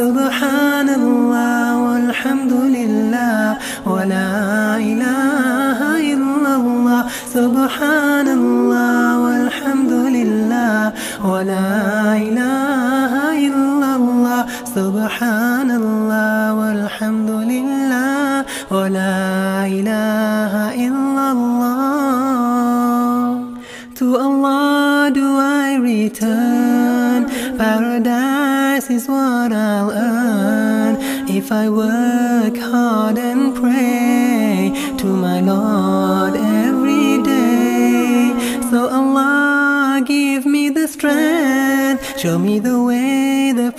Subhanallah walhamdulillah wa la ilaha illallah. Subhanallah walhamdulillah wa la ilaha illallah. Subhanallah walhamdulillah wa la ilaha illallah. To Allah do I return, paradise is what I'll earn if I work hard and pray to my Lord every day. So Allah give me the strength, show me the way, the